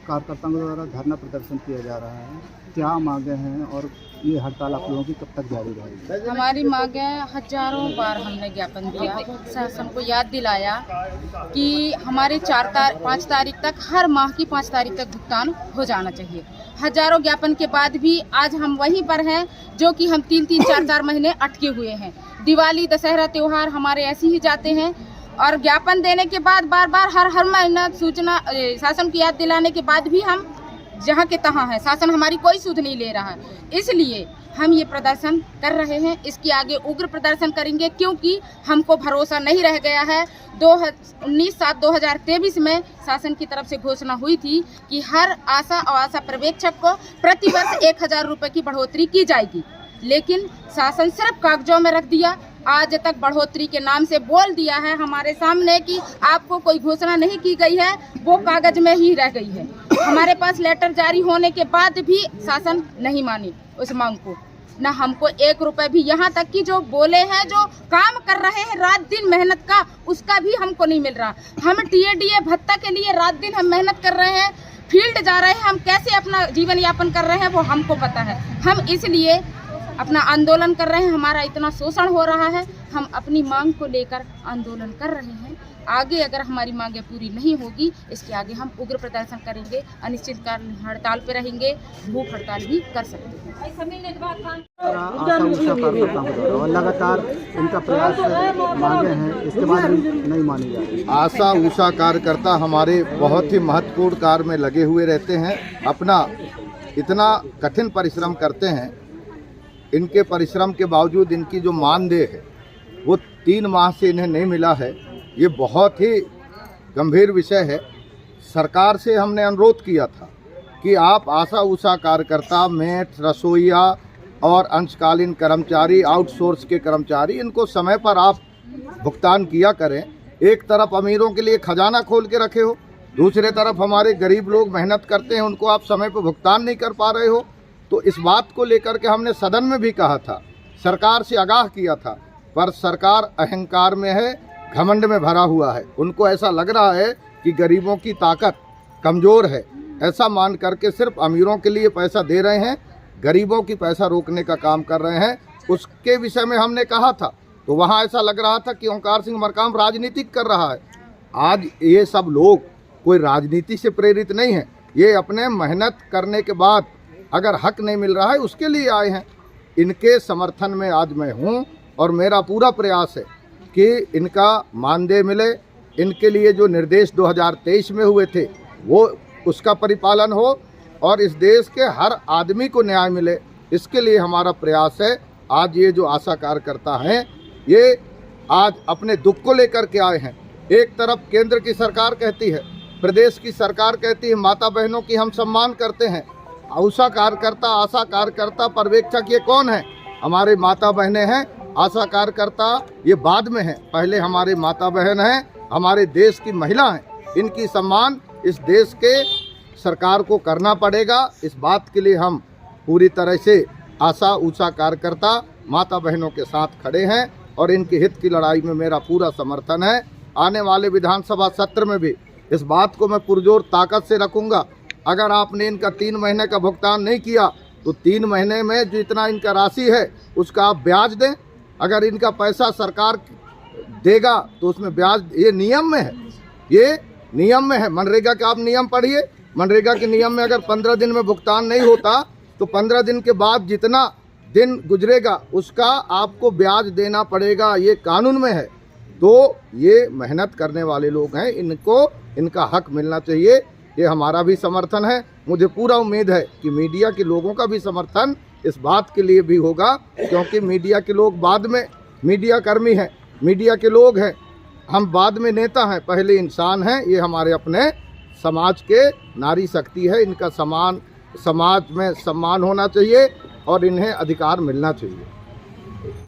कार्यकर्ताओं द्वारा धरना प्रदर्शन किया जा रहा है, क्या मांगे हैं और ये हड़ताल आप लोगों की कब तक जारी रहेगी? हमारी मांगे हजारों बार हमने ज्ञापन दिया, शासन को याद दिलाया कि हमारे 5 तारीख तक, हर माह की 5 तारीख तक भुगतान हो जाना चाहिए। हजारों ज्ञापन के बाद भी आज हम वहीं पर हैं जो कि हम 3-3, 4-4 महीने अटके हुए हैं। दिवाली, दशहरा त्योहार हमारे ऐसे ही जाते हैं और ज्ञापन देने के बाद बार बार हर महीना सूचना शासन की याद दिलाने के बाद भी हम जहाँ के तहाँ हैं, शासन हमारी कोई सुध नहीं ले रहा है। इसलिए हम ये प्रदर्शन कर रहे हैं, इसके आगे उग्र प्रदर्शन करेंगे क्योंकि हमको भरोसा नहीं रह गया है। 19/7/2023 में शासन की तरफ से घोषणा हुई थी कि हर आशा और आशा पर्यवेक्षक को प्रतिवर्ष 1000 रुपये की बढ़ोतरी की जाएगी, लेकिन शासन सिर्फ कागजों में रख दिया। आज तक बढ़ोतरी के नाम से बोल दिया है हमारे सामने कि आपको कोई घोषणा नहीं की गई है, वो कागज में ही रह गई है। हमारे पास लेटर जारी होने के बाद भी शासन नहीं मानी उस मांग को, ना हमको 1 रुपए भी, यहाँ तक कि जो बोले हैं, जो काम कर रहे हैं रात दिन मेहनत का, उसका भी हमको नहीं मिल रहा। हम टीएडीए भत्ता के लिए रात दिन हम मेहनत कर रहे हैं, फील्ड जा रहे हैं, हम कैसे अपना जीवन यापन कर रहे हैं वो हमको पता है। हम इसलिए अपना आंदोलन कर रहे हैं, हमारा इतना शोषण हो रहा है, हम अपनी मांग को लेकर आंदोलन कर रहे हैं। आगे अगर हमारी मांगें पूरी नहीं होगी, इसके आगे हम उग्र प्रदर्शन करेंगे, अनिश्चितकाल हड़ताल पे रहेंगे, भूख हड़ताल भी कर सकते हैं। लगातार इनका प्रयास मांगे हैं, इसके बाद नहीं मानी जा रही। आशा उषा कार्यकर्ता हमारे बहुत ही महत्वपूर्ण कार्य में लगे हुए रहते हैं, अपना इतना कठिन परिश्रम करते हैं। इनके परिश्रम के बावजूद इनकी जो मानदेय है वो 3 माह से इन्हें नहीं मिला है। ये बहुत ही गंभीर विषय है। सरकार से हमने अनुरोध किया था कि आप आशा उषा कार्यकर्ता, मेट, रसोइया और अंशकालीन कर्मचारी, आउटसोर्स के कर्मचारी, इनको समय पर आप भुगतान किया करें। एक तरफ अमीरों के लिए खजाना खोल के रखे हो, दूसरे तरफ हमारे गरीब लोग मेहनत करते हैं, उनको आप समय पर भुगतान नहीं कर पा रहे हो। तो इस बात को लेकर के हमने सदन में भी कहा था, सरकार से आगाह किया था, पर सरकार अहंकार में है, घमंड में भरा हुआ है। उनको ऐसा लग रहा है कि गरीबों की ताकत कमज़ोर है, ऐसा मान करके सिर्फ अमीरों के लिए पैसा दे रहे हैं, गरीबों की पैसा रोकने का काम कर रहे हैं। उसके विषय में हमने कहा था, तो वहाँ ऐसा लग रहा था कि ओंकार सिंह मरकाम राजनीतिक कर रहा है। आज ये सब लोग कोई राजनीति से प्रेरित नहीं है, ये अपने मेहनत करने के बाद अगर हक नहीं मिल रहा है उसके लिए आए हैं। इनके समर्थन में आज मैं हूं और मेरा पूरा प्रयास है कि इनका मानदेय मिले, इनके लिए जो निर्देश 2023 में हुए थे वो उसका परिपालन हो और इस देश के हर आदमी को न्याय मिले, इसके लिए हमारा प्रयास है। आज ये जो आशा कार्यकर्ता हैं, ये आज अपने दुख को लेकर के आए हैं। एक तरफ केंद्र की सरकार कहती है, प्रदेश की सरकार कहती है माता बहनों की हम सम्मान करते हैं। उषा कार्यकर्ता, आशा कार्यकर्ता, पर्यवेक्षक ये कौन है? हमारे माता बहनें हैं। आशा कार्यकर्ता ये बाद में है, पहले हमारे माता बहन हैं, हमारे देश की महिला हैं। इनकी सम्मान इस देश के सरकार को करना पड़ेगा। इस बात के लिए हम पूरी तरह से आशा उषा कार्यकर्ता माता बहनों के साथ खड़े हैं और इनके हित की लड़ाई में मेरा पूरा समर्थन है। आने वाले विधानसभा सत्र में भी इस बात को मैं पुरजोर ताकत से रखूँगा। अगर आपने इनका 3 महीने का भुगतान नहीं किया तो 3 महीने में जितना इनका राशि है उसका आप ब्याज दें। अगर इनका पैसा सरकार देगा तो उसमें ब्याज, ये नियम में है, ये नियम में है। मनरेगा का आप नियम पढ़िए, मनरेगा के नियम में अगर 15 दिन में भुगतान नहीं होता तो 15 दिन के बाद जितना दिन गुजरेगा उसका आपको ब्याज देना पड़ेगा, ये कानून में है। तो ये मेहनत करने वाले लोग हैं, इनको इनका हक मिलना चाहिए। ये हमारा भी समर्थन है। मुझे पूरा उम्मीद है कि मीडिया के लोगों का भी समर्थन इस बात के लिए भी होगा, क्योंकि मीडिया के लोग बाद में मीडिया कर्मी हैं, मीडिया के लोग हैं, हम बाद में नेता हैं, पहले इंसान हैं। ये हमारे अपने समाज के नारी शक्ति है, इनका समाज में सम्मान होना चाहिए और इन्हें अधिकार मिलना चाहिए।